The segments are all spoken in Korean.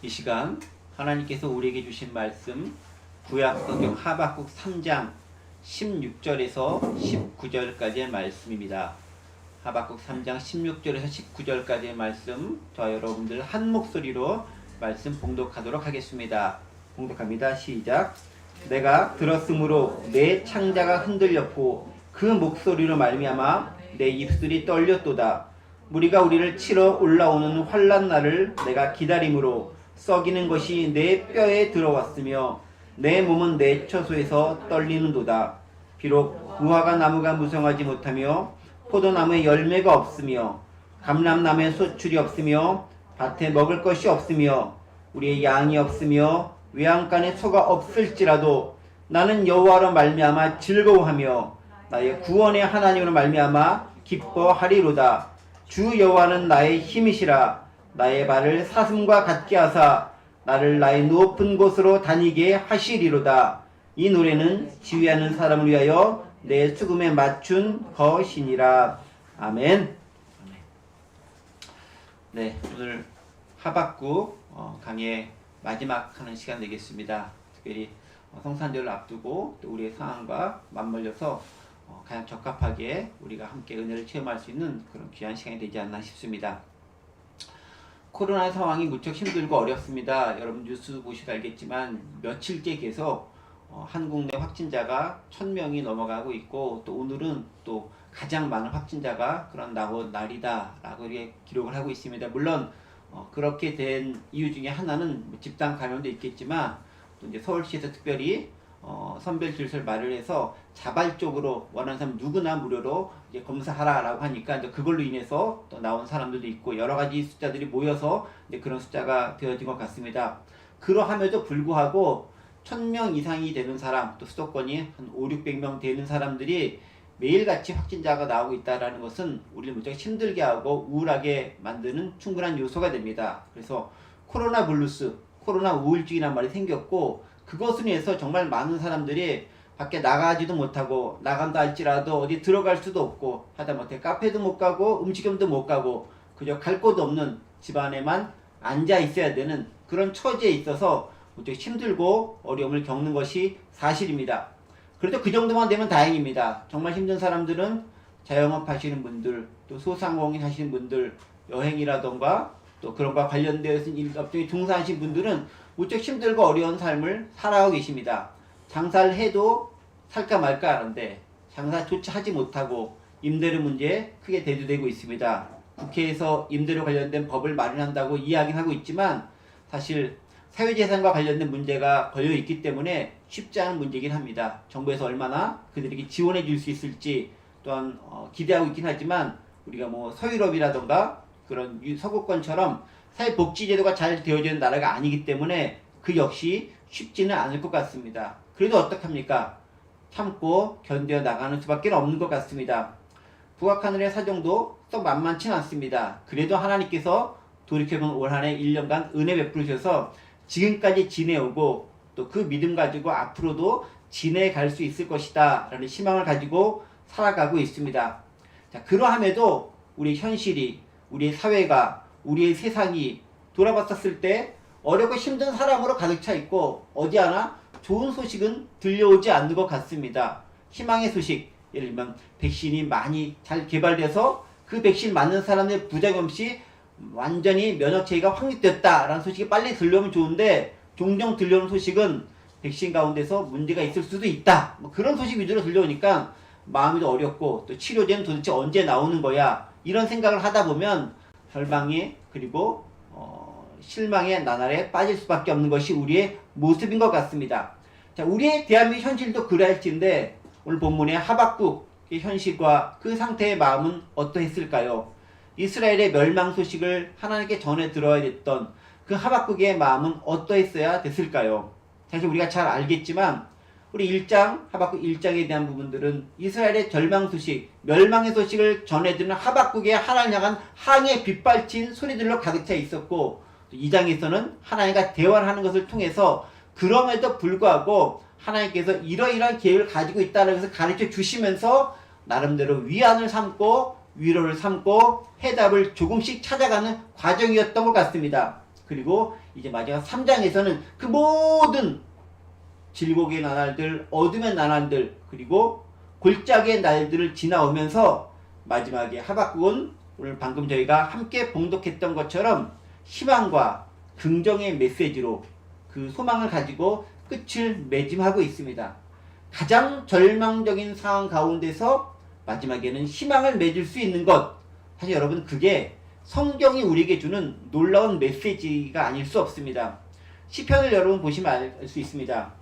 이 시간 하나님께서 우리에게 주신 말씀 구약성경 하박국 3장 16절에서 19절까지의 말씀입니다. 하박국 3장 16절에서 19절까지의 말씀, 저와 여러분들 한 목소리로 말씀 봉독하도록 하겠습니다. 봉독합니다. 시작. 내가 들었으므로 내 창자가 흔들렸고 그 목소리로 말미암아 내 입술이 떨렸도다. 무리가 우리를 치러 올라오는 환난 날을 내가 기다림으로 썩이는 것이 내 뼈에 들어왔으며 내 몸은 내 처소에서 떨리는도다. 비록 무화과 나무가 무성하지 못하며 포도나무에 열매가 없으며 감람나무에 소출이 없으며 밭에 먹을 것이 없으며 우리의 양이 없으며 외양간에 소가 없을지라도 나는 여호와로 말미암아 즐거워하며 나의 구원의 하나님으로 말미암아 기뻐하리로다. 주 여호와는 나의 힘이시라. 나의 발을 사슴과 같게 하사 나를 나의 높은 곳으로 다니게 하시리로다. 이 노래는 지휘하는 사람을 위하여 내 수금에 맞춘 것이니라. 아멘. 네, 오늘 하박국 강의 마지막 하는 시간 되겠습니다. 특별히 성탄절을 앞두고 또 우리의 상황과 맞물려서 가장 적합하게 우리가 함께 은혜를 체험할 수 있는 그런 귀한 시간이 되지 않나 싶습니다. 코로나 상황이 무척 힘들고 어렵습니다. 여러분 뉴스 보시면 알겠지만 며칠째 계속 한국 내 확진자가 1000명이 넘어가고 있고, 또 오늘은 또 가장 많은 확진자가 그런 나온 날이다 라고 이렇게 기록을 하고 있습니다. 물론 그렇게 된 이유 중에 하나는 집단 감염도 있겠지만, 또 이제 서울시에서 특별히 선별 질서를 마련해서 자발적으로 원하는 사람 누구나 무료로 이제 검사하라라고 하니까 이제 그걸로 인해서 또 나온 사람들도 있고 여러 가지 숫자들이 모여서 이제 그런 숫자가 되어진 것 같습니다. 그러함에도 불구하고 1000명 이상이 되는 사람, 또 수도권이 한 500~600명 되는 사람들이 매일같이 확진자가 나오고 있다는 것은 우리를 무척 힘들게 하고 우울하게 만드는 충분한 요소가 됩니다. 그래서 코로나 블루스, 코로나 우울증이란 말이 생겼고, 그것으로 인해서 정말 많은 사람들이 밖에 나가지도 못하고, 나간다 할지라도 어디 들어갈 수도 없고, 하다못해 카페도 못 가고 음식점도 못 가고 그저 갈 곳도 없는 집안에만 앉아 있어야 되는 그런 처지에 있어서 무척 힘들고 어려움을 겪는 것이 사실입니다. 그래도 그 정도만 되면 다행입니다. 정말 힘든 사람들은 자영업 하시는 분들, 또 소상공인 하시는 분들, 여행이라던가 또 그런 것과 관련되어서 일업종에 종사하신 분들은 무척 힘들고 어려운 삶을 살아가고 계십니다. 장사를 해도 살까 말까 하는데 장사조차 하지 못하고 임대료 문제에 크게 대두되고 있습니다. 국회에서 임대료 관련된 법을 마련한다고 이야기는 하고 있지만 사실 사회재산과 관련된 문제가 걸려 있기 때문에 쉽지 않은 문제이긴 합니다. 정부에서 얼마나 그들에게 지원해 줄 수 있을지 또한 기대하고 있긴 하지만, 우리가 뭐 서유럽이라던가 그런 서구권처럼 사회복지제도가 잘 되어지는 나라가 아니기 때문에 그 역시 쉽지는 않을 것 같습니다. 그래도 어떡합니까? 참고 견뎌 나가는 수밖에 없는 것 같습니다. 북악하늘의 사정도 썩 만만치 않습니다. 그래도 하나님께서 돌이켜보면 올 한 해 1년간 은혜 베풀으셔서 지금까지 지내오고, 또 그 믿음 가지고 앞으로도 지내갈 수 있을 것이다 라는 희망을 가지고 살아가고 있습니다. 자, 그러함에도 우리 현실이, 우리의 사회가, 우리의 세상이 돌아봤었을 때 어렵고 힘든 사람으로 가득 차 있고, 어디 하나 좋은 소식은 들려오지 않는 것 같습니다. 희망의 소식, 예를 들면 백신이 많이 잘 개발돼서 그 백신 맞는 사람의 부작용 없이 완전히 면역체계가 확립됐다라는 소식이 빨리 들려오면 좋은데, 종종 들려오는 소식은 백신 가운데서 문제가 있을 수도 있다, 뭐 그런 소식 위주로 들려오니까 마음이 더 어렵고, 또 치료제는 도대체 언제 나오는 거야, 이런 생각을 하다 보면 절망에, 그리고 실망의 나날에 빠질 수밖에 없는 것이 우리의 모습인 것 같습니다. 자, 우리의 대한민국 현실도 그럴지인데, 오늘 본문의 하박국의 현실과 그 상태의 마음은 어떠했을까요? 이스라엘의 멸망 소식을 하나님께 전해 들어야 됐던 그 하박국의 마음은 어떠했어야 됐을까요? 사실 우리가 잘 알겠지만 우리 1장, 하박국 1장에 대한 부분들은 이스라엘의 절망 소식, 멸망의 소식을 전해드리는 하박국의 하나님 향한 항해 빗발친 소리들로 가득 차 있었고, 2장에서는 하나님과 대화를 하는 것을 통해서 그럼에도 불구하고 하나님께서 이러이러한 계획을 가지고 있다는 것을 가르쳐 주시면서 나름대로 위안을 삼고 위로를 삼고 해답을 조금씩 찾아가는 과정이었던 것 같습니다. 그리고 이제 마지막 3장에서는 그 모든 질곡의 나날들, 어둠의 나날들, 그리고 골짜기의 날들을 지나오면서 마지막에 하박국은 오늘 방금 저희가 함께 봉독했던 것처럼 희망과 긍정의 메시지로 그 소망을 가지고 끝을 맺음하고 있습니다. 가장 절망적인 상황 가운데서 마지막에는 희망을 맺을 수 있는 것, 사실 여러분 그게 성경이 우리에게 주는 놀라운 메시지가 아닐 수 없습니다. 시편을 여러분 보시면 알 수 있습니다.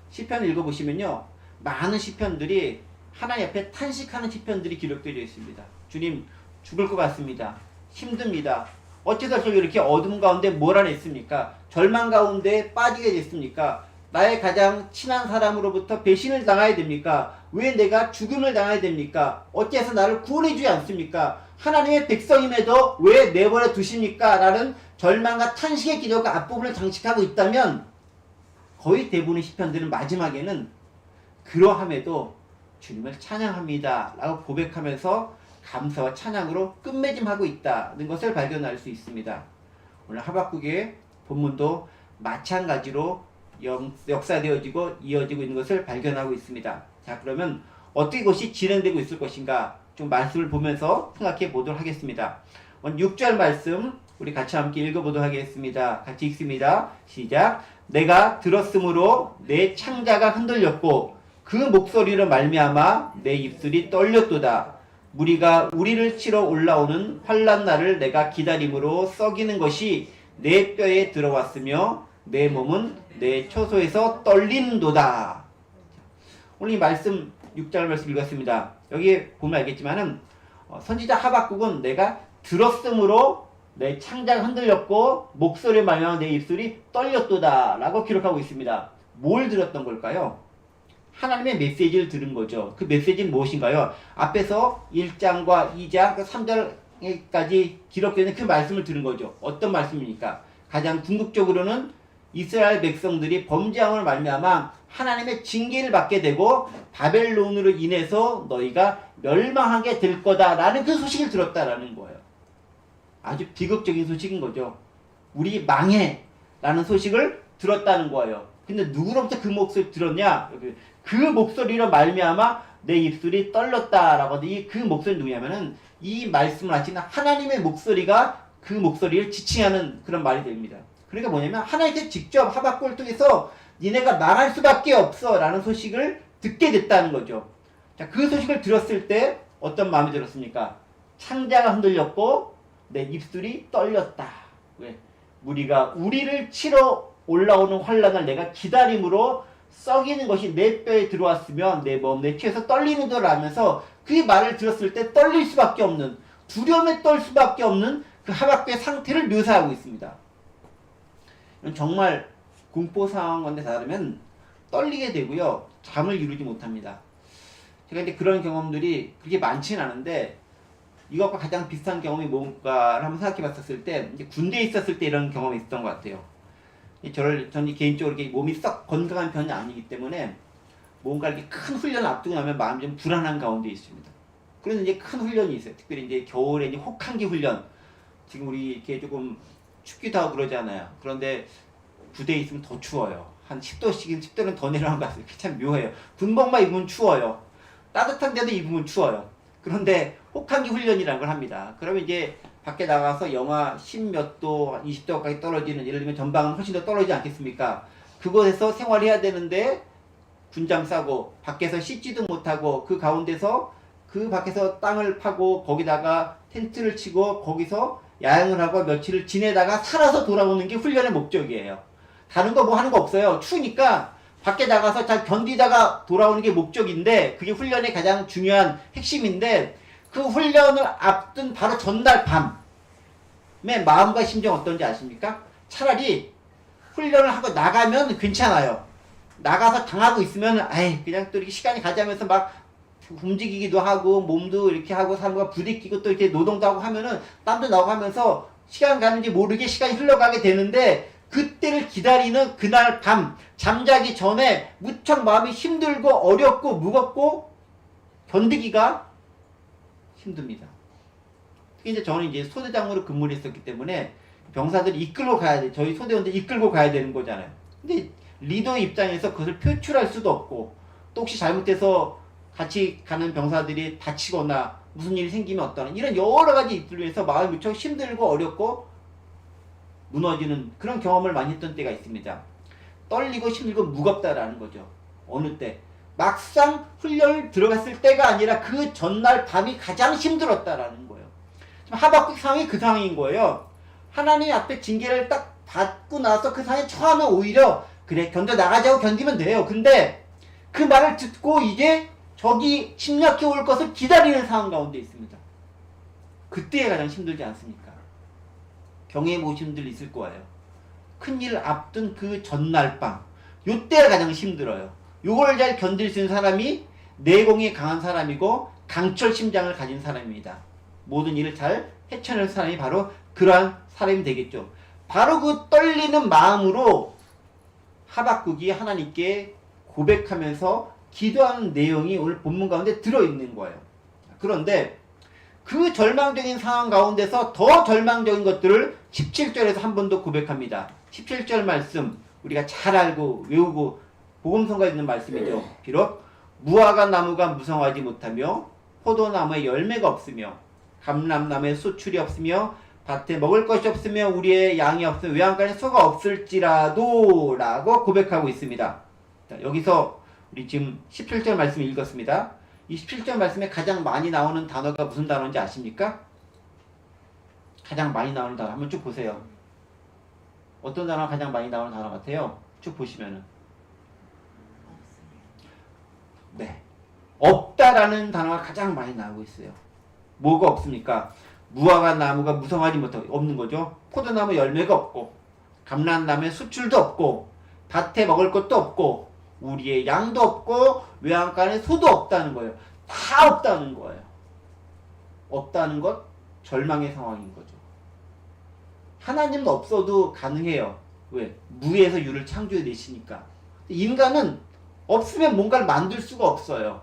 시편을 읽어보시면요, 많은 시편들이 하나님 앞에 탄식하는 시편들이 기록되어 있습니다. 주님, 죽을 것 같습니다. 힘듭니다. 어째서 저를 이렇게 어둠 가운데 몰아냈습니까? 절망 가운데 빠지게 됐습니까? 나의 가장 친한 사람으로부터 배신을 당해야 됩니까? 왜 내가 죽음을 당해야 됩니까? 어째서 나를 구원해주지 않습니까? 하나님의 백성임에도 왜 내버려 두십니까? 라는 절망과 탄식의 기도가 앞부분을 장식하고 있다면 거의 대부분의 시편들은 마지막에는 그러함에도 주님을 찬양합니다 라고 고백하면서 감사와 찬양으로 끝맺음하고 있다는 것을 발견할 수 있습니다. 오늘 하박국의 본문도 마찬가지로 역사되어지고 이어지고 있는 것을 발견하고 있습니다. 자, 그러면 어떻게 이것이 진행되고 있을 것인가 좀 말씀을 보면서 생각해 보도록 하겠습니다. 6절 말씀 우리 같이 함께 읽어보도록 하겠습니다. 같이 읽습니다. 시작. 내가 들었으므로 내 창자가 흔들렸고 그 목소리로 말미암아 내 입술이 떨렸도다. 무리가 우리를 치러 올라오는 환난 날을 내가 기다림으로 썩이는 것이 내 뼈에 들어왔으며 내 몸은 내 처소에서 떨린도다. 오늘 이 말씀 6절 말씀 읽었습니다. 여기 보면 알겠지만은 선지자 하박국은 내가 들었으므로 내 창자가 흔들렸고 목소리에 말미암아 내 입술이 떨렸도다 라고 기록하고 있습니다. 뭘 들었던 걸까요? 하나님의 메시지를 들은 거죠. 그 메시지는 무엇인가요? 앞에서 1장과 2장, 3절까지 기록되는 그 말씀을 들은 거죠. 어떤 말씀입니까? 가장 궁극적으로는 이스라엘 백성들이 범죄함을 말미암아 하나님의 징계를 받게 되고 바벨론으로 인해서 너희가 멸망하게 될 거다라는 그 소식을 들었다라는 거예요. 아주 비극적인 소식인 거죠. 우리 망해 라는 소식을 들었다는 거예요. 근데 누구로부터 그 목소리 들었냐? 그 목소리로 말미암아 내 입술이 떨렸다라고 하는데 그 목소리 누구냐면은 이 말씀을 하시는 하나님의 목소리가 그 목소리를 지칭하는 그런 말이 됩니다. 그러니까 뭐냐면 하나님께 직접 하박국을 통해서 니네가 망할 수밖에 없어 라는 소식을 듣게 됐다는 거죠. 자, 그 소식을 들었을 때 어떤 마음이 들었습니까? 창자가 흔들렸고 내 입술이 떨렸다. 왜? 우리를 치러 올라오는 환난을 내가 기다림으로 썩이는 것이 내 뼈에 들어왔으면 내 몸, 내 피에서 떨리는 걸 하면서 그 말을 들었을 때 떨릴 수밖에 없는, 두려움에 떨 수밖에 없는 그 하박국의 상태를 묘사하고 있습니다. 정말 공포 상황 건데 다르면 떨리게 되고요. 잠을 이루지 못합니다. 제가 이제 그런 경험들이 그렇게 많지는 않은데 이것과 가장 비슷한 경험이 뭔가를 한번 생각해 봤었을 때 이제 군대에 있었을 때 이런 경험이 있었던 것 같아요. 저는 개인적으로 이렇게 몸이 썩 건강한 편이 아니기 때문에 뭔가 이렇게 큰 훈련을 앞두고 나면 마음이 좀 불안한 가운데 있습니다. 그래서 이제 큰 훈련이 있어요. 특별히 이제 겨울에 이제 혹한기 훈련. 지금 우리 이렇게 조금 춥기도 하고 그러잖아요. 그런데 부대에 있으면 더 추워요. 한 10도씩, 10도는 더 내려간 것 같아요. 참 묘해요. 군복만 입으면 추워요. 따뜻한 데도 입으면 추워요. 그런데 혹한기 훈련이라는 걸 합니다. 그러면 이제 밖에 나가서 영하 10몇 도, 20도까지 떨어지는, 예를 들면 전방은 훨씬 더 떨어지지 않겠습니까? 그곳에서 생활해야 되는데 군장 싸고 밖에서 씻지도 못하고 그 가운데서 그 밖에서 땅을 파고 거기다가 텐트를 치고 거기서 야영을 하고 며칠을 지내다가 살아서 돌아오는 게 훈련의 목적이에요. 다른 거 뭐 하는 거 없어요. 추우니까 밖에 나가서 잘 견디다가 돌아오는 게 목적인데 그게 훈련의 가장 중요한 핵심인데 그 훈련을 앞둔 바로 전날 밤에 마음과 심정 어떤지 아십니까? 차라리 훈련을 하고 나가면 괜찮아요. 나가서 당하고 있으면 그냥 또 이렇게 시간이 가자면서 막 움직이기도 하고 몸도 이렇게 하고 사람과 부딪히고 또 이렇게 노동도 하고 하면은 땀도 나고 하면서 시간 가는지 모르게 시간이 흘러가게 되는데 그때를 기다리는 그날 밤 잠자기 전에 무척 마음이 힘들고 어렵고 무겁고 견디기가 힘듭니다. 특히 이제 저는 이제 소대장으로 근무를 했었기 때문에 병사들이 이끌고 가야 돼. 저희 소대원들 이끌고 가야 되는 거잖아요. 근데 리더 입장에서 그것을 표출할 수도 없고 또 혹시 잘못해서 같이 가는 병사들이 다치거나 무슨 일이 생기면 어떠나 이런 여러 가지 이들로 해서 마음이 무척 힘들고 어렵고 무너지는 그런 경험을 많이 했던 때가 있습니다. 떨리고 힘들고 무겁다라는 거죠. 어느 때 막상 훈련을 들어갔을 때가 아니라 그 전날 밤이 가장 힘들었다라는 거예요. 지금 하박국 상황이 그 상황인 거예요. 하나님 앞에 징계를 딱 받고 나서 그 상황에 처하면 오히려 그래 견뎌 나가자고 견디면 돼요. 근데 그 말을 듣고 이제 적이 침략해 올 것을 기다리는 상황 가운데 있습니다. 그때가 가장 힘들지 않습니까? 경외 보시는 있을 거예요. 큰일 앞둔 그 전날 밤 요때가 가장 힘들어요. 요걸 잘 견딜 수 있는 사람이 내공이 강한 사람이고 강철 심장을 가진 사람입니다. 모든 일을 잘 헤쳐낼 사람이 바로 그러한 사람이 되겠죠. 바로 그 떨리는 마음으로 하박국이 하나님께 고백하면서 기도하는 내용이 오늘 본문 가운데 들어있는 거예요. 그런데 그 절망적인 상황 가운데서 더 절망적인 것들을 17절에서 한 번 더 고백합니다. 17절 말씀 우리가 잘 알고 외우고 복음성가에 있는 말씀이죠. 비록 무화과 나무가 무성하지 못하며 포도나무에 열매가 없으며 감람나무에 수출이 없으며 밭에 먹을 것이 없으며 우리의 양이 없으며 외양간에 소가 없을지라도 라고 고백하고 있습니다. 자, 여기서 우리 지금 17절 말씀 읽었습니다. 이 17절 말씀에 가장 많이 나오는 단어가 무슨 단어인지 아십니까? 가장 많이 나오는 단어 한번 쭉 보세요. 어떤 단어가 가장 많이 나오는 단어 같아요? 쭉 보시면은 네, 없다라는 단어가 가장 많이 나오고 있어요. 뭐가 없습니까? 무화과 나무가 무성하지 못하고 없는 거죠. 포도나무 열매가 없고 감람나무에 수출도 없고 밭에 먹을 것도 없고 우리의 양도 없고 외양간에 소도 없다는 거예요. 다 없다는 거예요. 없다는 것 절망의 상황인 거죠. 하나님은 없어도 가능해요. 왜? 무에서 유를 창조해내시니까. 인간은 없으면 뭔가를 만들 수가 없어요.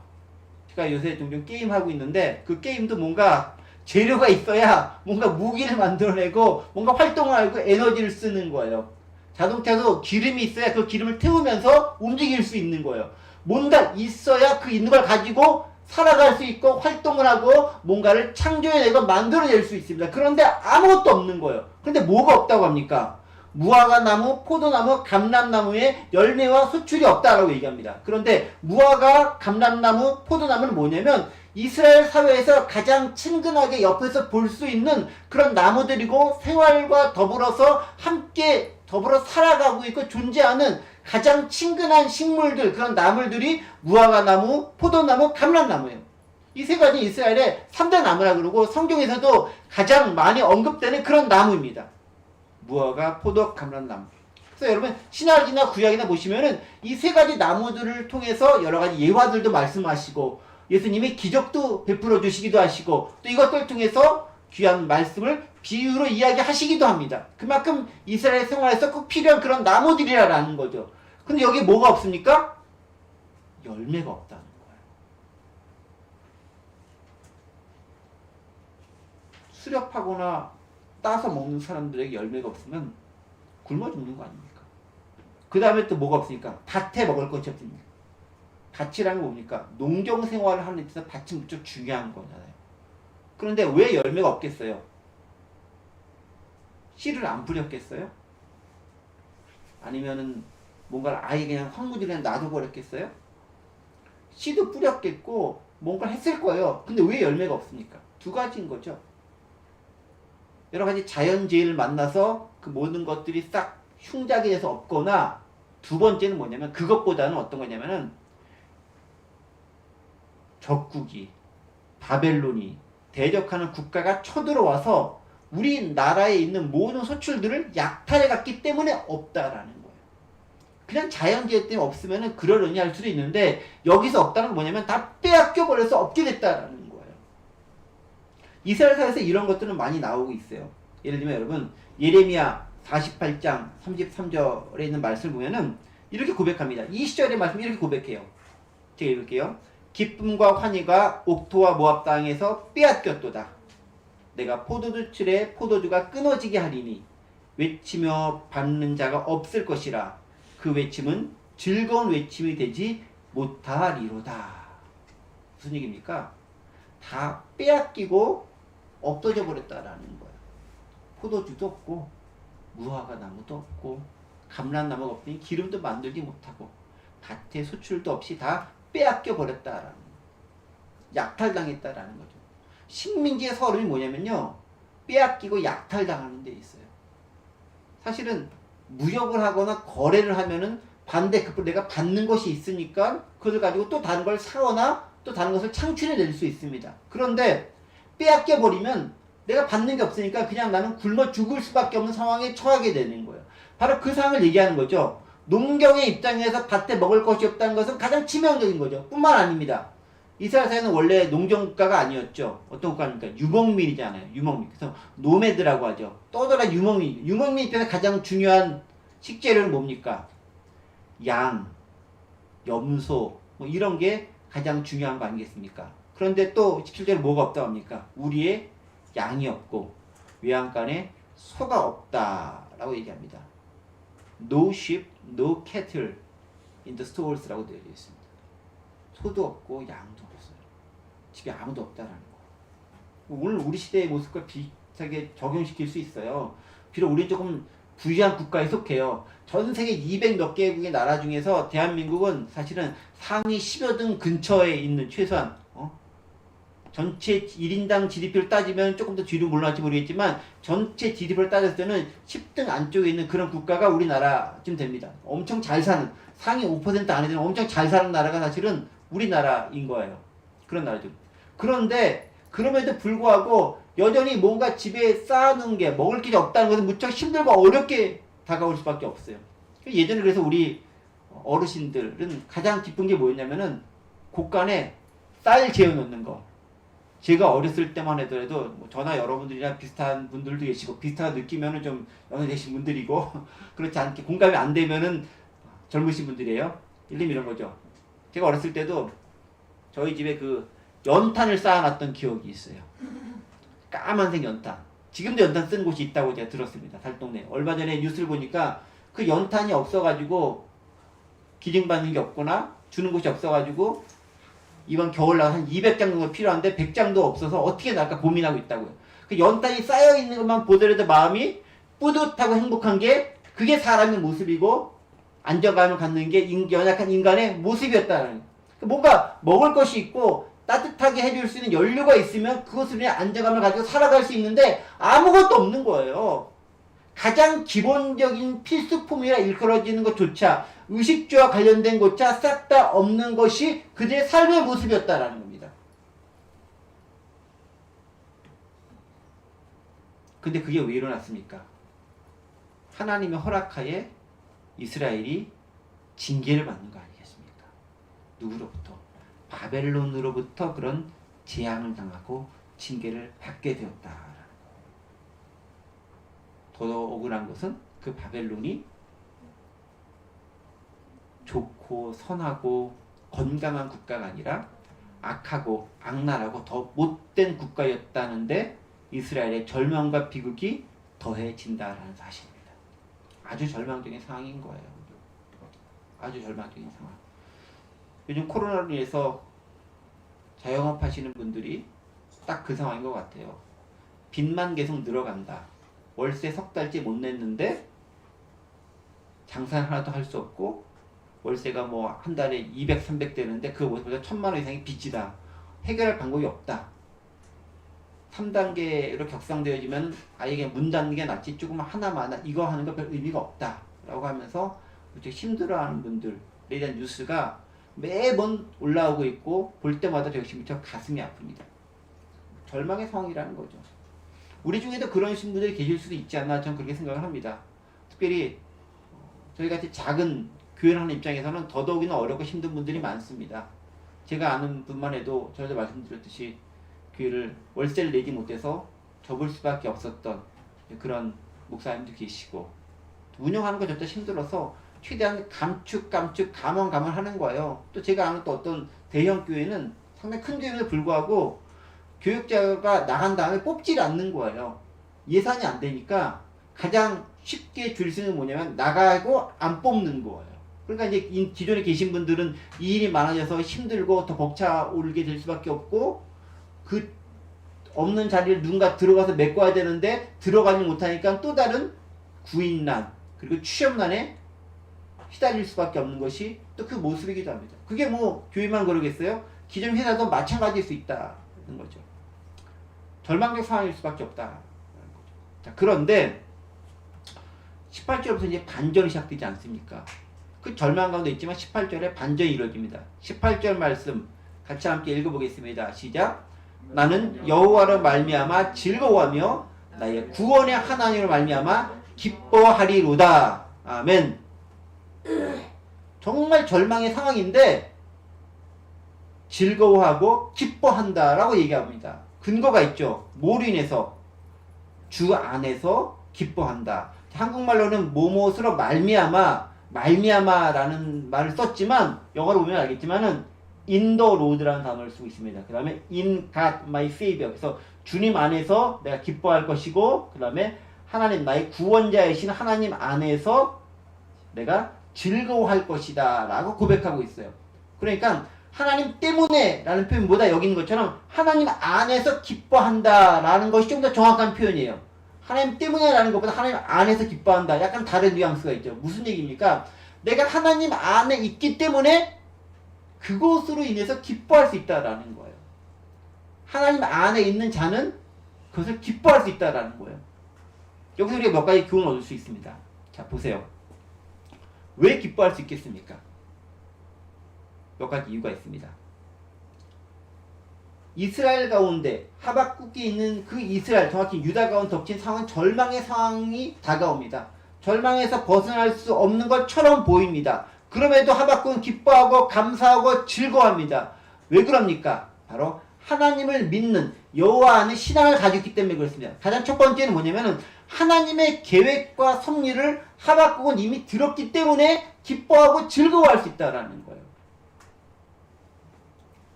제가 요새 종종 게임하고 있는데 그 게임도 뭔가 재료가 있어야 뭔가 무기를 만들어내고 뭔가 활동을 하고 에너지를 쓰는 거예요. 자동차도 기름이 있어야 그 기름을 태우면서 움직일 수 있는 거예요. 뭔가 있어야 그 있는 걸 가지고 살아갈 수 있고 활동을 하고 뭔가를 창조해내고 만들어낼 수 있습니다. 그런데 아무것도 없는 거예요. 그런데 뭐가 없다고 합니까? 무화과 나무, 포도나무, 감람나무에 열매와 수출이 없다라고 얘기합니다. 그런데 무화과, 감람나무, 포도나무는 뭐냐면 이스라엘 사회에서 가장 친근하게 옆에서 볼 수 있는 그런 나무들이고 생활과 더불어서 함께 더불어 살아가고 있고 존재하는 가장 친근한 식물들, 그런 나물들이 무화과 나무, 포도나무, 감람나무예요. 이 세 가지 이스라엘의 3대 나무라 그러고 성경에서도 가장 많이 언급되는 그런 나무입니다. 무화과, 포도, 감람나무. 그래서 여러분 신약이나 구약이나 보시면은 이 세 가지 나무들을 통해서 여러 가지 예화들도 말씀하시고 예수님이 기적도 베풀어 주시기도 하시고 또 이것들 통해서 귀한 말씀을 비유로 이야기하시기도 합니다. 그만큼 이스라엘 생활에서 꼭 필요한 그런 나무들이라는 거죠. 근데 여기 뭐가 없습니까? 열매가 없다는 거예요. 수렵하거나 따서 먹는 사람들에게 열매가 없으면 굶어 죽는 거 아닙니까? 그 다음에 또 뭐가 없으니까 밭에 먹을 것이 없습니다. 밭이라는 게 뭡니까? 농경 생활을 하는 데 있어서 밭이 무척 중요한 거잖아요. 그런데 왜 열매가 없겠어요? 씨를 안 뿌렸겠어요? 아니면은 뭔가를 아예 그냥 황무지를 그냥 놔둬버렸겠어요? 씨도 뿌렸겠고 뭔가를 했을 거예요. 근데 왜 열매가 없습니까? 두 가지인 거죠. 여러 가지 자연재해를 만나서 그 모든 것들이 싹 흉작이 돼서 없거나 두 번째는 뭐냐면 그것보다는 어떤 거냐면은 적국이 바벨론이 대적하는 국가가 쳐들어와서 우리나라에 있는 모든 소출들을 약탈해갔기 때문에 없다라는 거예요. 그냥 자연재해 때문에 없으면 그러려니 할 수도 있는데 여기서 없다는 건 뭐냐면 다 빼앗겨버려서 없게 됐다라는 거예요. 이스라엘 사회에서 이런 것들은 많이 나오고 있어요. 예를 들면 여러분 예레미야 48장 33절에 있는 말씀을 보면은 이렇게 고백합니다. 이 시절의 말씀 이렇게 고백해요. 제가 읽을게요. 기쁨과 환희가 옥토와 모압 땅에서 빼앗겼도다. 내가 포도주 틀에 포도주가 끊어지게 하리니 외치며 받는 자가 없을 것이라. 그 외침은 즐거운 외침이 되지 못하리로다. 무슨 얘기입니까? 다 빼앗기고 없어져 버렸다라는 거예요. 포도주도 없고 무화과 나무도 없고 감람나무가 없으니 기름도 만들지 못하고 밭에 수출도 없이 다 빼앗겨 버렸다라는 거예요. 약탈당했다라는 거죠. 식민지의 서름이 뭐냐면요, 빼앗기고 약탈당하는 데 있어요. 사실은 무역을 하거나 거래를 하면은 반대 급으로 내가 받는 것이 있으니까 그것을 가지고 또 다른 걸 사거나 또 다른 것을 창출해낼 수 있습니다. 그런데 빼앗겨 버리면 내가 받는 게 없으니까 그냥 나는 굶어 죽을 수밖에 없는 상황에 처하게 되는 거예요. 바로 그 상황을 얘기하는 거죠. 농경의 입장에서 밭에 먹을 것이 없다는 것은 가장 치명적인 거죠. 뿐만 아닙니다. 이스라엘 사회는 원래 농경국가가 아니었죠. 어떤 국가입니까? 유목민이잖아요. 유목민. 그래서 노매드라고 하죠. 떠돌아 유목민. 유목민 입장에서 가장 중요한 식재료는 뭡니까? 양, 염소, 뭐 이런 게 가장 중요한 거 아니겠습니까? 그런데 또 17절에 뭐가 없다고 합니까? 우리의 양이 없고 외양간에 소가 없다라고 얘기합니다. No sheep, no cattle in the stores라고 되어 있습니다. 소도 없고 양도 없어요. 집에 아무도 없다라는 거. 오늘 우리 시대의 모습과 비슷하게 적용시킬 수 있어요. 비록 우리는 조금 부유한 국가에 속해요. 전 세계 200몇 개국의 나라 중에서 대한민국은 사실은 상위 10여 등 근처에 있는 최소한 전체 1인당 GDP를 따지면 조금 더 뒤로 물러날지 모르겠지만 전체 GDP를 따졌을 때는 10등 안쪽에 있는 그런 국가가 우리나라쯤 됩니다. 엄청 잘 사는, 상위 5% 안에 드는 엄청 잘 사는 나라가 사실은 우리나라인 거예요. 그런 나라죠. 그런데 그럼에도 불구하고 여전히 뭔가 집에 쌓아놓은 게 먹을 게 없다는 것은 무척 힘들고 어렵게 다가올 수밖에 없어요. 예전에 그래서 우리 어르신들은 가장 기쁜 게 뭐였냐면은 곳간에 쌀 재워놓는 거. 제가 어렸을 때만 하더라도 뭐 저나 여러분들이랑 비슷한 분들도 계시고 비슷한 느끼면은 좀 연세되신 분들이고 그렇지 않게 공감이 안 되면은 젊으신 분들이에요. 일림 이런 거죠. 제가 어렸을 때도 저희 집에 그 연탄을 쌓아놨던 기억이 있어요. 까만색 연탄. 지금도 연탄 쓰는 곳이 있다고 제가 들었습니다. 달동네. 얼마 전에 뉴스를 보니까 그 연탄이 없어가지고 기증받는 게 없거나 주는 곳이 없어가지고 이번 겨울날 한 200장 정도 필요한데 100장도 없어서 어떻게 날까 고민하고 있다고요. 그 연탄이 쌓여있는 것만 보더라도 마음이 뿌듯하고 행복한 게 그게 사람의 모습이고 안정감을 갖는 게 연약한 인간의 모습이었다는. 뭔가 먹을 것이 있고 따뜻하게 해줄 수 있는 연료가 있으면 그것을 위해 안정감을 가지고 살아갈 수 있는데 아무것도 없는 거예요. 가장 기본적인 필수품이라 일컬어지는 것조차 의식주와 관련된 것조차 싹 다 없는 것이 그들의 삶의 모습이었다라는 겁니다. 근데 그게 왜 일어났습니까? 하나님의 허락하에 이스라엘이 징계를 받는 거 아니겠습니까? 누구로부터? 바벨론으로부터 그런 재앙을 당하고 징계를 받게 되었다. 더 억울한 것은 그 바벨론이 좋고 선하고 건강한 국가가 아니라 악하고 악랄하고 더 못된 국가였다는데 이스라엘의 절망과 비극이 더해진다라는 사실입니다. 아주 절망적인 상황인 거예요. 아주 절망적인 상황. 요즘 코로나로 인해서 자영업 하시는 분들이 딱 그 상황인 것 같아요. 빚만 계속 늘어간다. 월세 석 달째 못 냈는데 장사는 하나도 할 수 없고 월세가 뭐 한 달에 200, 300 되는데 그거보다 1000만 원 이상이 빚이다. 해결할 방법이 없다. 3단계로 격상되어지면 아예 그냥 문 닫는 게 낫지 조금 하나만 이거 하는 거 별 의미가 없다. 라고 하면서 힘들어하는 분들에 대한 뉴스가 매번 올라오고 있고 볼 때마다 저 역시 무척 가슴이 아픕니다. 절망의 상황이라는 거죠. 우리 중에도 그런 신분들이 계실 수도 있지 않나 저는 그렇게 생각을 합니다. 특별히 저희같이 작은 교회를 하는 입장에서는 더더욱이나 어렵고 힘든 분들이 많습니다. 제가 아는 분만 해도 전에도 말씀드렸듯이 교회를 월세를 내지 못해서 접을 수밖에 없었던 그런 목사님도 계시고 운영하는 것조차 힘들어서 최대한 감축 감원하는 거예요. 또 제가 아는 또 어떤 대형 교회는 상당히 큰 교회에도 불구하고 교육자가 나간 다음에 뽑질 않는 거예요. 예산이 안 되니까 가장 쉽게 줄 수 있는 뭐냐면 나가고 안 뽑는 거예요. 그러니까 이제 기존에 계신 분들은 이 일이 많아져서 힘들고 더 벅차오르게 될 수밖에 없고 그 없는 자리를 누군가 들어가서 메꿔야 되는데 들어가지 못하니까 또 다른 구인난 그리고 취업난에 휘달릴 수밖에 없는 것이 또 그 모습이기도 합니다. 그게 뭐 교회만 그러겠어요? 기존 회사도 마찬가지일 수 있다는 거죠. 절망적 상황일 수밖에 없다는 거죠. 자, 그런데 18절부터 이제 반전이 시작되지 않습니까? 그 절망 가운데 있지만 18절에 반전이 이루어집니다. 18절 말씀 같이 함께 읽어보겠습니다. 시작. 나는 여호와로 말미암아 즐거워하며 나의 구원의 하나님으로 말미암아 기뻐하리로다. 아멘. 정말 절망의 상황인데 즐거워하고 기뻐한다라고 얘기합니다. 근거가 있죠. 뭐로 인해서? 주 안에서 기뻐한다. 한국말로는 뭐뭐으로 말미암아라는 말을 썼지만 영어로 보면 알겠지만은 in the Lord라는 단어를 쓰고 있습니다. 그 다음에 in God my Savior. 그래서 주님 안에서 내가 기뻐할 것이고 그 다음에 하나님 나의 구원자이신 하나님 안에서 내가 즐거워할 것이다 라고 고백하고 있어요. 그러니까 하나님 때문에 라는 표현보다 여기 있는 것처럼 하나님 안에서 기뻐한다 라는 것이 좀 더 정확한 표현이에요. 하나님 때문에 라는 것보다 하나님 안에서 기뻐한다. 약간 다른 뉘앙스가 있죠. 무슨 얘기입니까? 내가 하나님 안에 있기 때문에 그것으로 인해서 기뻐할 수 있다라는 거예요. 하나님 안에 있는 자는 그것을 기뻐할 수 있다라는 거예요. 여기서 우리가 몇 가지 교훈을 얻을 수 있습니다. 자, 보세요. 왜 기뻐할 수 있겠습니까? 몇 가지 이유가 있습니다. 이스라엘 가운데 하박국에 있는 그 이스라엘, 정확히 유다 가운데 덮친 상황은 절망의 상황이 다가옵니다. 절망에서 벗어날 수 없는 것처럼 보입니다. 그럼에도 하박국은 기뻐하고 감사하고 즐거워합니다. 왜 그럽니까? 바로 하나님을 믿는 여호와 안에 신앙을 가지고 있기 때문에 그렇습니다. 가장 첫 번째는 뭐냐면은 하나님의 계획과 섭리를 하박국은 이미 들었기 때문에 기뻐하고 즐거워할 수 있다라는 거예요.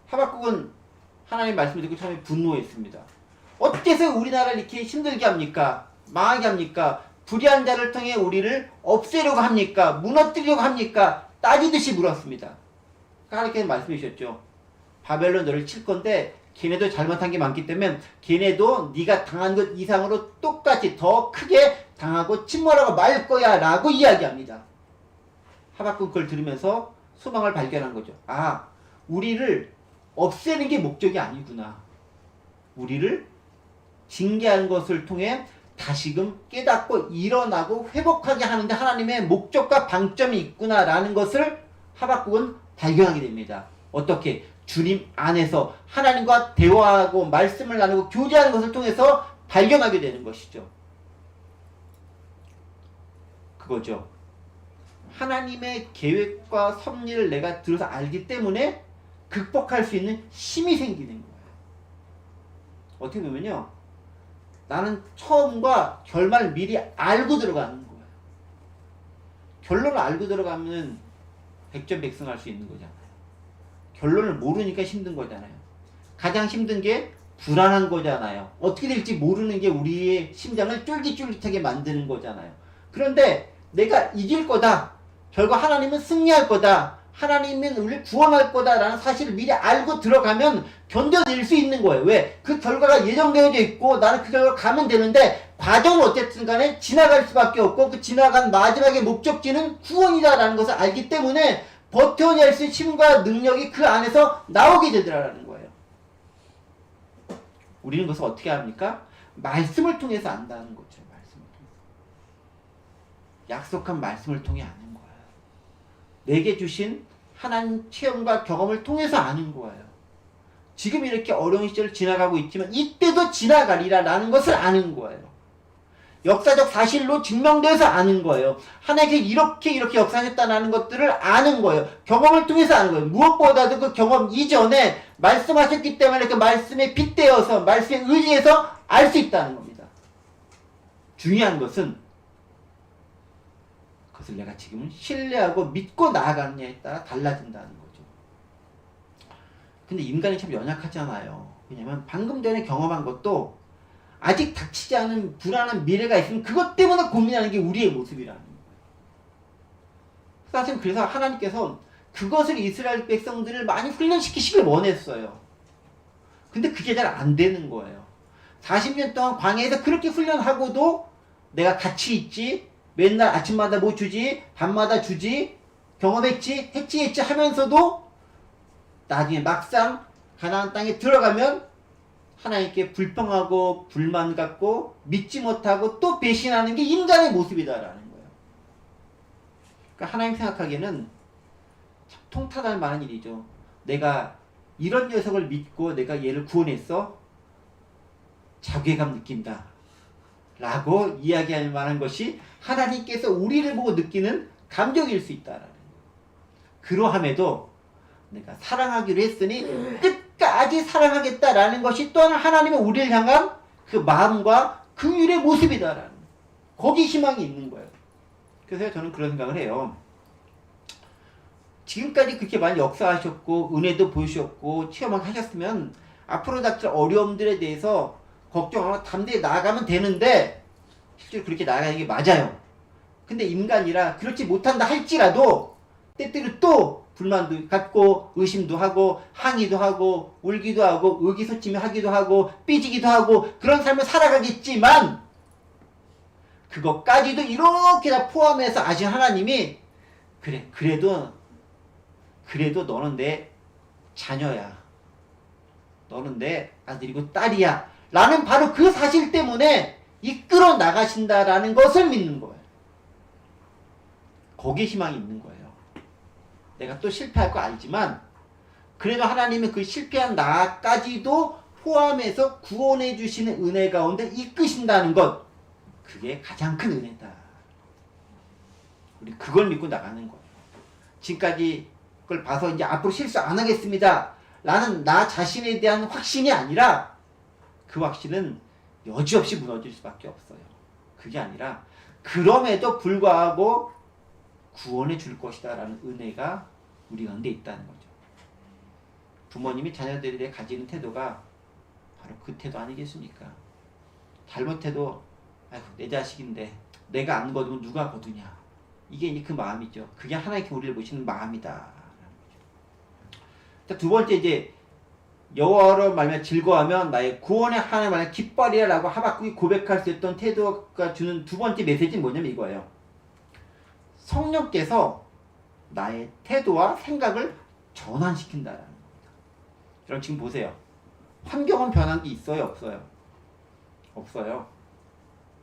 하박국은 하나님 말씀을 듣고 처음에 분노했습니다. 어째서 우리나라를 이렇게 힘들게 합니까? 망하게 합니까? 불의한 자를 통해 우리를 없애려고 합니까? 무너뜨리려고 합니까? 따지듯이 물었습니다. 하나님께서 말씀해 주셨죠. 바벨론 너를 칠 건데 걔네도 잘못한 게 많기 때문에 걔네도 네가 당한 것 이상으로 똑같이 더 크게 당하고 침몰하고 말 거야 라고 이야기합니다. 하박국 그걸 들으면서 소망을 발견한 거죠. 아, 우리를 없애는 게 목적이 아니구나. 우리를 징계하는 것을 통해 다시금 깨닫고 일어나고 회복하게 하는데 하나님의 목적과 방점이 있구나라는 것을 하박국은 발견하게 됩니다. 어떻게? 주님 안에서 하나님과 대화하고 말씀을 나누고 교제하는 것을 통해서 발견하게 되는 것이죠. 그거죠. 하나님의 계획과 섭리를 내가 들어서 알기 때문에 극복할 수 있는 힘이 생기는 거예요. 어떻게 보면요. 나는 처음과 결말을 미리 알고 들어가는 거예요. 결론을 알고 들어가면 백전백승할 수 있는 거잖아요. 결론을 모르니까 힘든 거잖아요. 가장 힘든 게 불안한 거잖아요. 어떻게 될지 모르는 게 우리의 심장을 쫄깃쫄깃하게 만드는 거잖아요. 그런데 내가 이길 거다. 결과 하나님은 승리할 거다. 하나님은 우리를 구원할 거다라는 사실을 미리 알고 들어가면 견뎌낼 수 있는 거예요. 왜? 그 결과가 예정되어져 있고 나는 그 결과 가면 되는데 과정은 어쨌든 간에 지나갈 수밖에 없고 그 지나간 마지막의 목적지는 구원이다라는 것을 알기 때문에 버텨낼 수 있는 힘과 능력이 그 안에서 나오게 되더라라는 거예요. 우리는 그것을 어떻게 합니까? 말씀을 통해서 안다는 거죠. 말씀을 통해서. 약속한 말씀을 통해 아는 거예요. 내게 주신 하나님 체험과 경험을 통해서 아는 거예요. 지금 이렇게 어려운 시절을 지나가고 있지만 이때도 지나가리라라는 것을 아는 거예요. 역사적 사실로 증명돼서 아는 거예요. 하나님께서 이렇게 역사했다는 것들을 아는 거예요. 경험을 통해서 아는 거예요. 무엇보다도 그 경험 이전에 말씀하셨기 때문에 그 말씀에 빗대어서 말씀에 의지해서 알 수 있다는 겁니다. 중요한 것은 그것을 내가 지금은 신뢰하고 믿고 나아가느냐에 따라 달라진다는 거죠. 근데 인간이 참 연약하잖아요. 왜냐면 방금 전에 경험한 것도 아직 닥치지 않은 불안한 미래가 있으면 그것 때문에 고민하는 게 우리의 모습이라는 거예요. 사실 그래서 하나님께서 그것을 이스라엘 백성들을 많이 훈련시키시길 원했어요. 근데 그게 잘 안 되는 거예요. 40년 동안 광야에서 그렇게 훈련하고도 내가 같이 있지, 맨날 아침마다 뭐 주지, 밤마다 주지, 경험했지, 했지 하면서도 나중에 막상 가나안 땅에 들어가면 하나님께 불평하고 불만 갖고 믿지 못하고 또 배신하는 게 인간의 모습이다라는 거예요. 그러니까 하나님 생각하기에는 참 통탄할 만한 일이죠. 내가 이런 녀석을 믿고 내가 얘를 구원했어? 자괴감 느낀다. 라고 이야기할 만한 것이 하나님께서 우리를 보고 느끼는 감정일 수 있다라는 거예요. 그러함에도 내가 사랑하기로 했으니 끝까지 사랑하겠다라는 것이 또한 하나님의 우리를 향한 그 마음과 그 일의 모습이다라는 거예요. 거기 희망이 있는 거예요. 그래서 저는 그런 생각을 해요. 지금까지 그렇게 많이 역사하셨고 은혜도 보여주셨고 체험을 하셨으면 앞으로 닥칠 어려움들에 대해서 걱정 안 하고 담대히 나아가면 되는데 실제로 그렇게 나아가는 게 맞아요. 근데 인간이라 그렇지 못한다 할지라도 때때로 또 불만도 갖고 의심도 하고 항의도 하고 울기도 하고 의기소침하기도 하고 삐지기도 하고 그런 삶을 살아가겠지만 그것까지도 이렇게 다 포함해서 아신 하나님이 그래 그래도 너는 내 자녀야. 너는 내 아들이고 딸이야. 라는 바로 그 사실 때문에 이끌어 나가신다라는 것을 믿는 거예요. 거기에 희망이 있는 거예요. 내가 또 실패할 거 알지만 그래도 하나님은 그 실패한 나까지도 포함해서 구원해 주시는 은혜 가운데 이끄신다는 것. 그게 가장 큰 은혜다. 우리 그걸 믿고 나가는 거예요. 지금까지 그걸 봐서 이제 앞으로 실수 안 하겠습니다. 라는 나 자신에 대한 확신이 아니라 그 확신은 여지없이 무너질 수밖에 없어요. 그게 아니라 그럼에도 불구하고 구원해 줄 것이다 라는 은혜가 우리 가운데 있다는 거죠. 부모님이 자녀들에 대해 가지는 태도가 바로 그 태도 아니겠습니까? 잘못해도 아이고 내 자식인데 내가 안 거두면 누가 거두냐. 이게 이제 그 마음이죠. 그게 하나님께 우리를 보시는 마음이다. 두 번째 이제 여호와로 말미암아 즐거워하면 나의 구원의 하나님 안에 기뻐하리라고 하박국이 고백할 수 있던 태도가 주는 두 번째 메시지는 뭐냐면 이거예요. 성령께서 나의 태도와 생각을 전환시킨다라는 겁니다. 여러분 지금 보세요. 환경은 변한 게 있어요? 없어요? 없어요.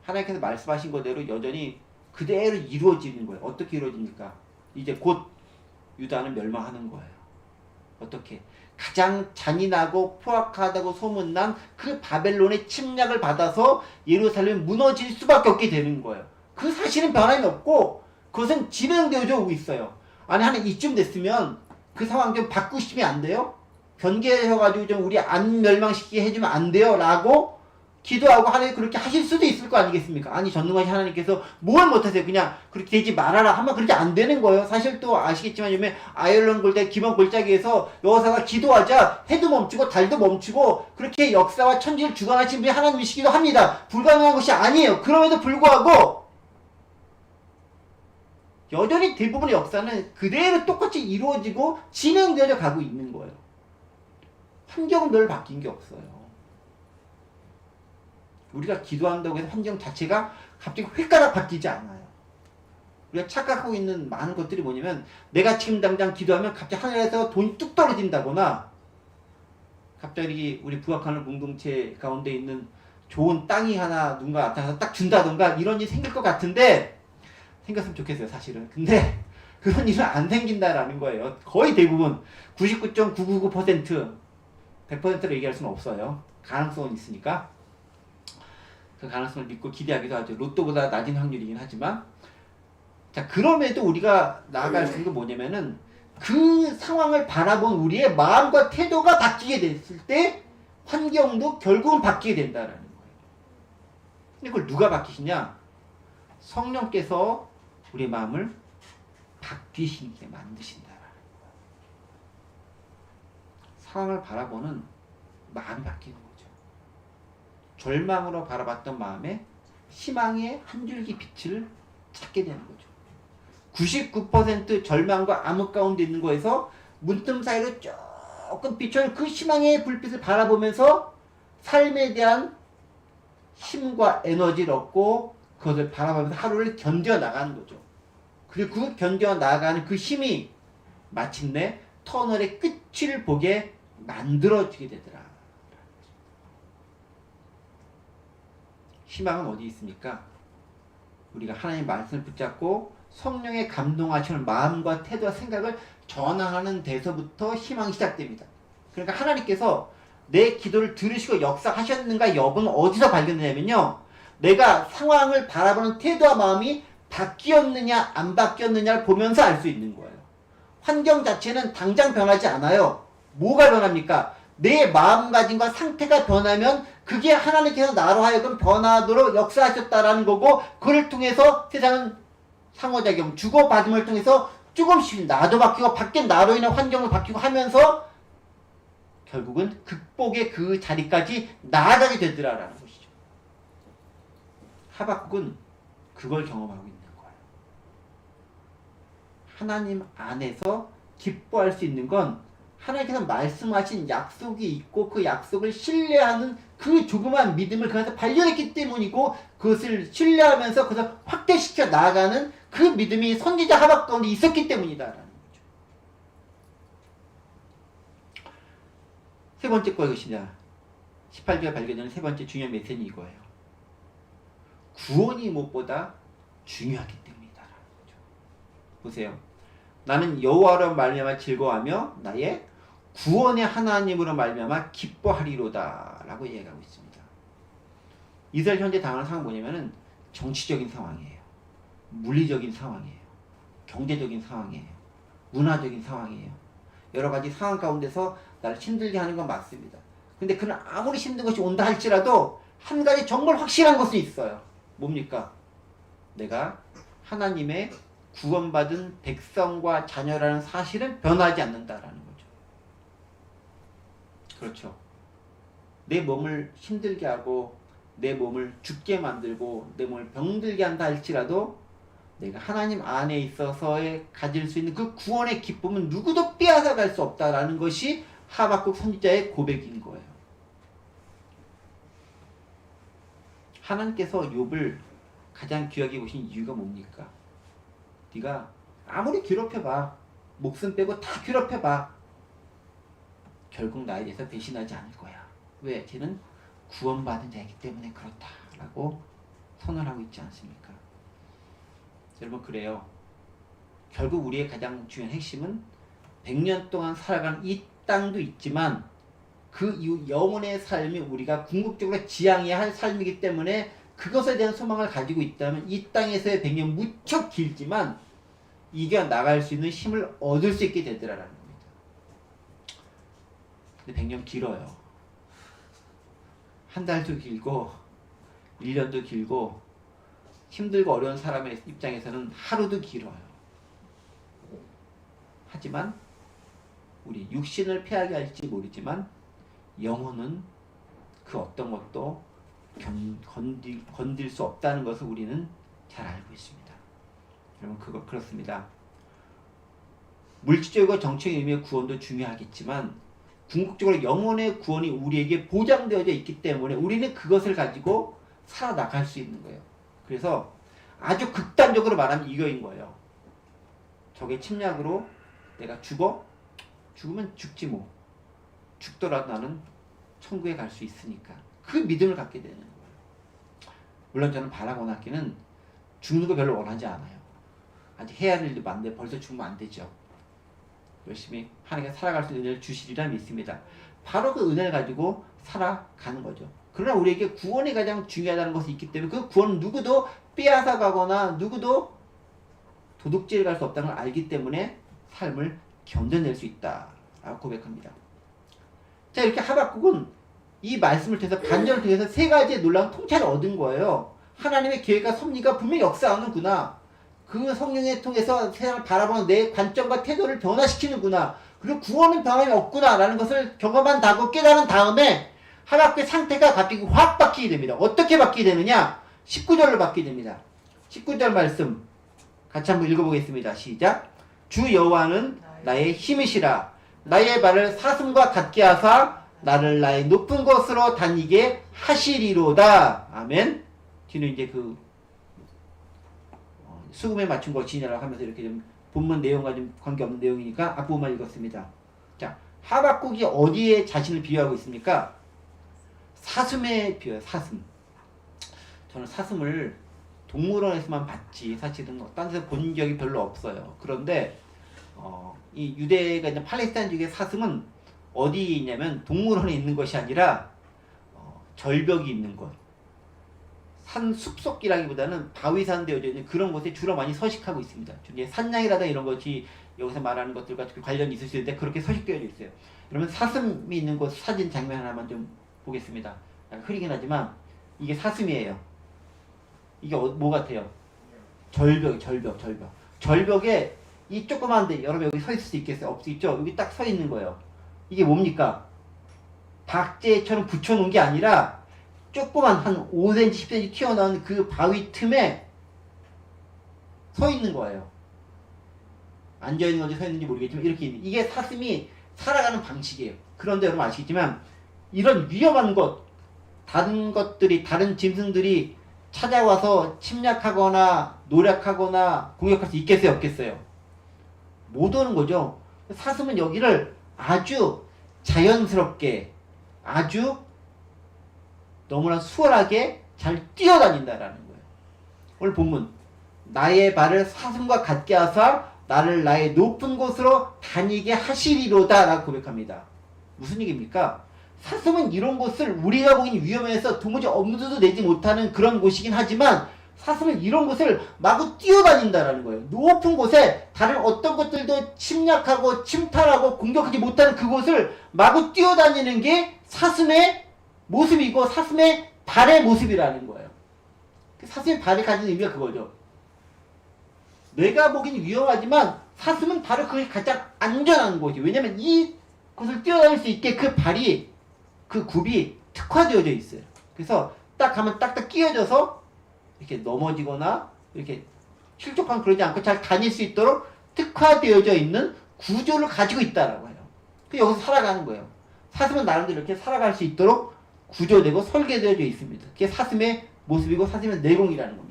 하나님께서 말씀하신 거대로 여전히 그대로 이루어지는 거예요. 어떻게 이루어집니까? 이제 곧 유다는 멸망하는 거예요. 어떻게? 가장 잔인하고 포악하다고 소문난 그 바벨론의 침략을 받아서 예루살렘이 무너질 수밖에 없게 되는 거예요. 그 사실은 변함이 없고 그것은 진행되어져 오고 있어요. 아니 하나 이쯤 됐으면 그 상황 좀 바꾸시면 안 돼요? 변개하셔가지고 좀 우리 안 멸망시키게 해주면 안 돼요? 라고 기도하고 하나님 그렇게 하실 수도 있을 거 아니겠습니까? 아니 전능하신 하나님께서 뭘 못하세요? 그냥 그렇게 되지 말아라 하면 그렇게 안 되는 거예요. 사실 또 아시겠지만 요즘에 아이언 골대 기본 골짜기에서 여호사가 기도하자 해도 멈추고 달도 멈추고 그렇게 역사와 천지를 주관하신 분이 하나님이시기도 합니다. 불가능한 것이 아니에요. 그럼에도 불구하고 여전히 대부분의 역사는 그대로 똑같이 이루어지고 진행되어 가고 있는 거예요. 환경은 별 바뀐 게 없어요. 우리가 기도한다고 해서 환경 자체가 갑자기 획가닥 바뀌지 않아요. 우리가 착각하고 있는 많은 것들이 뭐냐면 내가 지금 당장 기도하면 갑자기 하늘에서 돈이 뚝 떨어진다거나 갑자기 우리 부학하는 공동체 가운데 있는 좋은 땅이 하나 누군가 나타나서 딱 준다던가 이런 일이 생길 것 같은데 생겼으면 좋겠어요 사실은. 근데 그런 일은 안 생긴다라는 거예요. 거의 대부분 99.999% 100%로 얘기할 수는 없어요. 가능성은 있으니까 그 가능성을 믿고 기대하기도 하죠. 로또보다 낮은 확률이긴 하지만 자 그럼에도 우리가 나아갈 수 있는 건 뭐냐면은 그 상황을 바라본 우리의 마음과 태도가 바뀌게 됐을 때 환경도 결국은 바뀌게 된다라는 거예요. 근데 그걸 누가 바뀌시냐? 성령께서 우리의 마음을 바뀌시게 만드신다라는 거예요. 상황을 바라보는 마음이 바뀌는 거죠. 절망으로 바라봤던 마음에 희망의 한 줄기 빛을 찾게 되는 거죠. 99% 절망과 암흑 가운데 있는 거에서 문틈 사이로 조금 비춰는 그 희망의 불빛을 바라보면서 삶에 대한 힘과 에너지를 얻고 그것을 바라보면서 하루를 견뎌 나가는 거죠. 그리고 그 견뎌 나가는 그 힘이 마침내 터널의 끝을 보게 만들어지게 되더라. 희망은 어디 있습니까? 우리가 하나님의 말씀을 붙잡고 성령의 감동하시는 마음과 태도와 생각을 전환하는 데서부터 희망이 시작됩니다. 그러니까 하나님께서 내 기도를 들으시고 역사하셨는가 여부는 어디서 발견되냐면요. 내가 상황을 바라보는 태도와 마음이 바뀌었느냐 안 바뀌었느냐를 보면서 알 수 있는 거예요. 환경 자체는 당장 변하지 않아요. 뭐가 변합니까? 내 마음가짐과 상태가 변하면 그게 하나님께서 나로 하여금 변화하도록 역사하셨다라는 거고, 그를 통해서 세상은 상호작용, 주고받음을 통해서 조금씩 나도 바뀌고 바뀐 나로 인한 환경을 바뀌고 하면서 결국은 극복의 그 자리까지 나아가게 되더라라는 것이죠. 하박국은 그걸 경험하고 있는 거예요. 하나님 안에서 기뻐할 수 있는 건 하나님께서 말씀하신 약속이 있고 그 약속을 신뢰하는 그 조그만 믿음을 그 안에서 발견했기 때문이고, 그것을 신뢰하면서 그것을 확대시켜 나아가는 그 믿음이 선지자 하박국 가운데 있었기 때문이다라는 거죠. 세 번째 거 이것입니다. 18절에 발견되는 세 번째 중요한 메시지는 이거예요. 구원이 무엇보다 중요하기 때문이다라는 거죠. 보세요. 나는 여호와로 말미암아 즐거워하며 나의 구원의 하나님으로 말미암아 기뻐하리로다 라고 이야기하고 있습니다. 이스라엘 현재 당하는 상황은 뭐냐면은 정치적인 상황이에요. 물리적인 상황이에요. 경제적인 상황이에요. 문화적인 상황이에요. 여러 가지 상황 가운데서 나를 힘들게 하는 건 맞습니다. 근데 그는 아무리 힘든 것이 온다 할지라도 한 가지 정말 확실한 것이 있어요. 뭡니까? 내가 하나님의 구원받은 백성과 자녀라는 사실은 변하지 않는다라는 거죠. 그렇죠. 내 몸을 힘들게 하고 내 몸을 죽게 만들고 내 몸을 병들게 한다 할지라도 내가 하나님 안에 있어서의 가질 수 있는 그 구원의 기쁨은 누구도 빼앗아갈 수 없다라는 것이 하박국 선지자의 고백인 거예요. 하나님께서 욥을 가장 귀하게 보신 이유가 뭡니까? 네가 아무리 괴롭혀봐, 목숨 빼고 다 괴롭혀봐, 결국 나에 대해서 배신하지 않을 거야. 왜? 쟤는 구원받은 자이기 때문에 그렇다라고 선언하고 있지 않습니까? 여러분, 그래요. 결국 우리의 가장 중요한 핵심은 100년 동안 살아가는 이 땅도 있지만 그 이후 영혼의 삶이 우리가 궁극적으로 지향해야 할 삶이기 때문에 그것에 대한 소망을 가지고 있다면 이 땅에서의 100년 무척 길지만 이겨나갈 수 있는 힘을 얻을 수 있게 되더라라는 겁니다. 근데 100년 길어요. 한 달도 길고 1년도 길고 힘들고 어려운 사람의 입장에서는 하루도 길어요. 하지만 우리 육신을 패하게 할지 모르지만 영혼은 그 어떤 것도 건들 수 없다는 것을 우리는 잘 알고 있습니다. 여러분, 그렇습니다. 물질적이고 정책의 의미의 구원도 중요하겠지만 궁극적으로 영혼의 구원이 우리에게 보장되어져 있기 때문에 우리는 그것을 가지고 살아나갈 수 있는 거예요. 그래서 아주 극단적으로 말하면 이거인 거예요. 적의 침략으로 내가 죽어? 죽으면 죽지 뭐. 죽더라도 나는 천국에 갈 수 있으니까. 그 믿음을 갖게 되는 거예요. 물론 저는 바라고 낳기는 죽는 거 별로 원하지 않아요. 아직 해야 할 일도 많은데 벌써 죽으면 안 되죠. 열심히 하나님께 살아갈 수 있는 은혜를 주시리라 믿습니다. 바로 그 은혜를 가지고 살아가는 거죠. 그러나 우리에게 구원이 가장 중요하다는 것이 있기 때문에 그 구원은 누구도 빼앗아가거나 누구도 도둑질을 갈 수 없다는 걸 알기 때문에 삶을 견뎌낼 수 있다라고 고백합니다. 자, 이렇게 하박국은 이 말씀을 통해서 반전을 통해서 세 가지의 놀라운 통찰을 얻은 거예요. 하나님의 계획과 섭리가 분명히 역사하는구나. 그 성령에 통해서 세상을 바라보는 내 관점과 태도를 변화시키는구나. 그리고 구원은 변함이 없구나 라는 것을 경험한다고 깨달은 다음에 하박국의 상태가 갑자기 확 바뀌게 됩니다. 어떻게 바뀌게 되느냐? 19절로 바뀌게 됩니다. 19절 말씀 같이 한번 읽어보겠습니다. 시작. 주 여호와는 나의 힘이시라. 나의 발을 사슴과 같게 하사 나를 나의 높은 곳으로 다니게 하시리로다. 아멘. 뒤는 이제 그 수금에 맞춘 것이냐라고 하면서 이렇게 좀 본문 내용과 좀 관계없는 내용이니까 앞부분만 읽었습니다. 자, 하박국이 어디에 자신을 비유하고 있습니까? 사슴에 비유해요. 사슴. 저는 사슴을 동물원에서만 봤지 사실은 딴 데서 본 적이 별로 없어요. 그런데 이 유대가 있는 팔레스타인 지역의 사슴은 어디에 있냐면 동물원에 있는 것이 아니라 절벽이 있는 곳, 산 숲속이라기보다는 바위산 되어져 있는 그런 곳에 주로 많이 서식하고 있습니다. 이제 산양이라든가 이런 것이 여기서 말하는 것들과 관련이 있을 수 있는데 그렇게 서식되어져 있어요. 그러면 사슴이 있는 곳 사진 장면 하나만 좀 보겠습니다. 흐리긴 하지만 이게 사슴이에요. 이게 뭐 같아요? 절벽에 이 조그만데 여러분 여기 서 있을 수 있겠어요? 없죠? 여기 딱 서 있는 거예요. 이게 뭡니까? 박제처럼 붙여놓은 게 아니라 조그만 한 5cm, 10cm 튀어나온 그 바위 틈에 서 있는 거예요. 앉아있는 건지 서 있는지 모르겠지만 이렇게 있는, 이게 사슴이 살아가는 방식이에요. 그런데 여러분 아시겠지만 이런 위험한 곳, 다른 것들이, 다른 짐승들이 찾아와서 침략하거나 노력하거나 공격할 수 있겠어요? 없겠어요? 못 오는 거죠. 사슴은 여기를 아주 자연스럽게, 아주 너무나 수월하게 잘 뛰어다닌다라는 거예요. 오늘 본문, 나의 발을 사슴과 같게 하사 나를 나의 높은 곳으로 다니게 하시리로다 라고 고백합니다. 무슨 얘기입니까? 사슴은 이런 곳을 우리가 보기엔 위험해서 도무지 엄두도 내지 못하는 그런 곳이긴 하지만 사슴은 이런 곳을 마구 뛰어다닌다라는 거예요. 높은 곳에 다른 어떤 것들도 침략하고 침탈하고 공격하지 못하는 그곳을 마구 뛰어다니는 게 사슴의 모습이고 사슴의 발의 모습이라는 거예요. 사슴의 발이 가진 의미가 그거죠. 내가 보기엔 위험하지만 사슴은 바로 그게 가장 안전한 곳이에요. 왜냐면 이 곳을 뛰어다닐 수 있게 그 발이, 그 굽이 특화되어져 있어요. 그래서 딱 가면 딱딱 끼어져서 이렇게 넘어지거나 이렇게 실족한 그러지 않고 잘 다닐 수 있도록 특화되어져 있는 구조를 가지고 있다라고 해요. 여기서 살아가는 거예요. 사슴은 나름대로 이렇게 살아갈 수 있도록 구조되고 설계되어져 있습니다. 그게 사슴의 모습이고 사슴의 내공이라는 겁니다.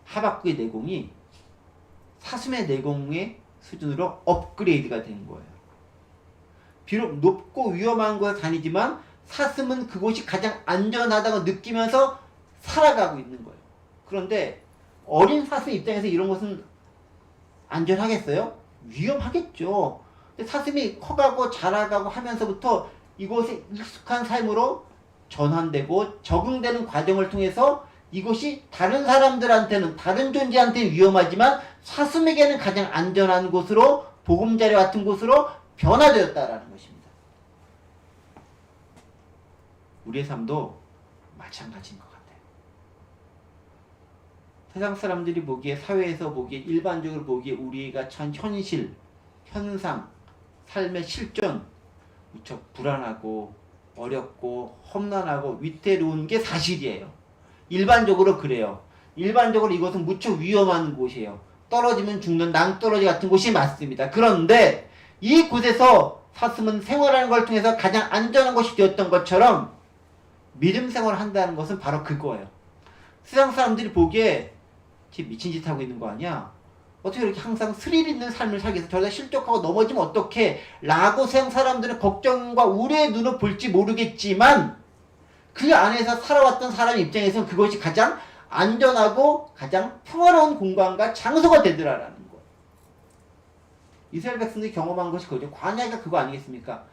하박국의 내공이 사슴의 내공의 수준으로 업그레이드가 된 거예요. 비록 높고 위험한 곳에 다니지만 사슴은 그곳이 가장 안전하다고 느끼면서 살아가고 있는 거예요. 그런데 어린 사슴 입장에서 이런 것은 안전하겠어요? 위험하겠죠. 근데 사슴이 커가고 자라가고 하면서부터 이곳에 익숙한 삶으로 전환되고 적응되는 과정을 통해서 이곳이 다른 사람들한테는, 다른 존재한테는 위험하지만 사슴에게는 가장 안전한 곳으로, 보금자리 같은 곳으로 변화되었다라는 것입니다. 우리의 삶도 마찬가지인 것 같아요. 세상 사람들이 보기에, 사회에서 보기에, 일반적으로 보기에 우리가 처한 현실, 현상, 삶의 실존, 무척 불안하고 어렵고 험난하고 위태로운 게 사실이에요. 일반적으로 그래요. 일반적으로 이곳은 무척 위험한 곳이에요. 떨어지면 죽는 낭떠러지 같은 곳이 맞습니다. 그런데 이곳에서 사슴은 생활하는 걸 통해서 가장 안전한 곳이 되었던 것처럼 믿음 생활을 한다는 것은 바로 그거예요. 세상 사람들이 보기에 쟤 미친 짓 하고 있는 거 아니야? 어떻게 이렇게 항상 스릴 있는 삶을 살기 위해서 저러다 실족하고 넘어지면 어떡해? 라고 세상 사람들은 걱정과 우려의 눈으로 볼지 모르겠지만 그 안에서 살아왔던 사람 입장에서는 그것이 가장 안전하고 가장 평화로운 공간과 장소가 되더라라는 거예요. 이스라엘 백성들이 경험한 것이 그거죠. 광야가 그거 아니겠습니까?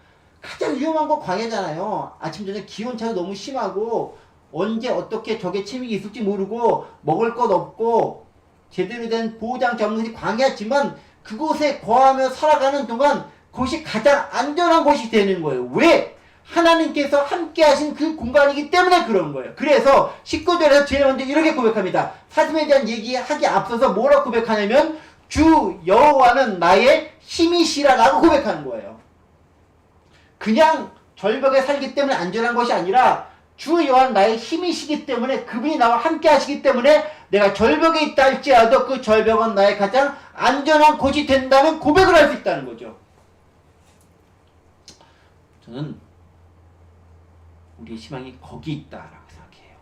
가장 위험한 건 광야잖아요. 아침 저녁 기온차가 너무 심하고 언제 어떻게 적의 침입이 있을지 모르고 먹을 것 없고 제대로 된 보호장치 없는 것이 광야지만 그곳에 거하며 살아가는 동안 그것이 가장 안전한 곳이 되는 거예요. 왜? 하나님께서 함께 하신 그 공간이기 때문에 그런 거예요. 그래서 19절에서 제일 먼저 이렇게 고백합니다. 사슴에 대한 얘기하기 앞서서 뭐라고 고백하냐면 주 여호와는 나의 힘이시라 라고 고백하는 거예요. 그냥 절벽에 살기 때문에 안전한 것이 아니라 주 여호와는 나의 힘이시기 때문에 그분이 나와 함께 하시기 때문에 내가 절벽에 있다 할지라도 그 절벽은 나의 가장 안전한 곳이 된다는 고백을 할 수 있다는 거죠. 저는 우리의 희망이 거기 있다라고 생각해요.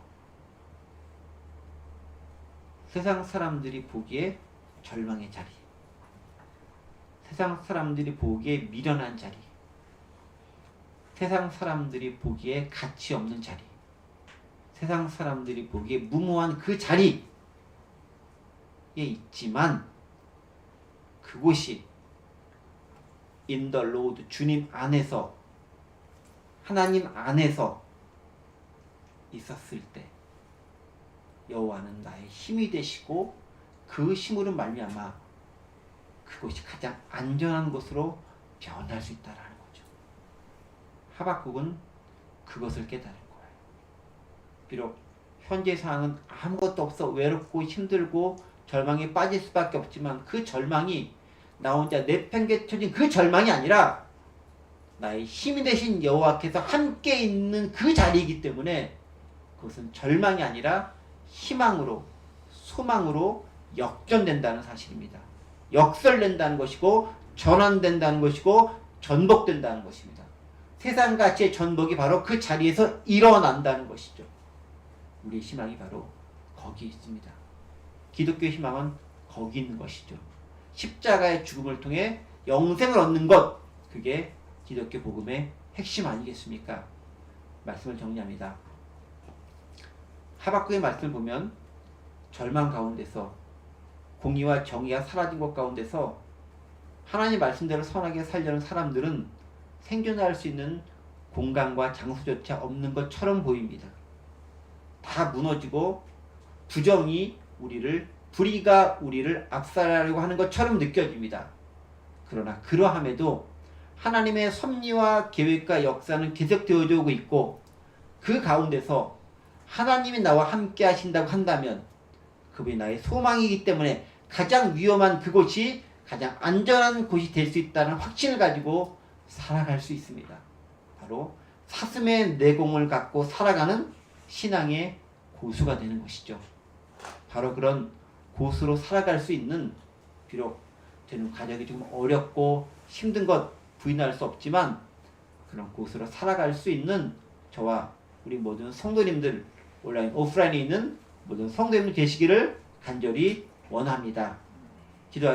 세상 사람들이 보기에 절망의 자리, 세상 사람들이 보기에 미련한 자리, 세상 사람들이 보기에 가치 없는 자리, 세상 사람들이 보기에 무모한 그 자리에 있지만 그곳이 in the Lord, 주님 안에서, 하나님 안에서 있었을 때 여호와는 나의 힘이 되시고 그 힘으로 말미암아 그곳이 가장 안전한 곳으로 변할 수 있다라는 거죠. 하박국은 그것을 깨달은 거예요. 비록 현재 상황은 아무것도 없어 외롭고 힘들고 절망에 빠질 수밖에 없지만 그 절망이 나 혼자 내팽개쳐진 그 절망이 아니라 나의 힘이 되신 여호와께서 함께 있는 그 자리이기 때문에 그것은 절망이 아니라 희망으로, 소망으로 역전된다는 사실입니다. 역설된다는 것이고 전환된다는 것이고 전복된다는 것입니다. 세상 가치의 전복이 바로 그 자리에서 일어난다는 것이죠. 우리의 희망이 바로 거기 있습니다. 기독교의 희망은 거기 있는 것이죠. 십자가의 죽음을 통해 영생을 얻는 것, 그게 기독교 복음의 핵심 아니겠습니까? 말씀을 정리합니다. 하박국의 말씀을 보면 절망 가운데서, 공의와 정의가 사라진 것 가운데서 하나님 말씀대로 선하게 살려는 사람들은 생존할 수 있는 공간과 장소조차 없는 것처럼 보입니다. 다 무너지고 부정이 불의가 우리를 압살하려고 하는 것처럼 느껴집니다. 그러나 그러함에도 하나님의 섭리와 계획과 역사는 계속되어져 오고 있고 그 가운데서 하나님이 나와 함께 하신다고 한다면 그분이 나의 소망이기 때문에 가장 위험한 그곳이 가장 안전한 곳이 될 수 있다는 확신을 가지고 살아갈 수 있습니다. 바로 사슴의 내공을 갖고 살아가는 신앙의 고수가 되는 것이죠. 바로 그런 고수로 살아갈 수 있는, 비록 저는 가정이 좀 어렵고 힘든 것 부인할 수 없지만 그런 고수로 살아갈 수 있는 저와 우리 모든 성도님들, 온라인 오프라인에 있는 모든 성도님들 되시기를 간절히 원합니다.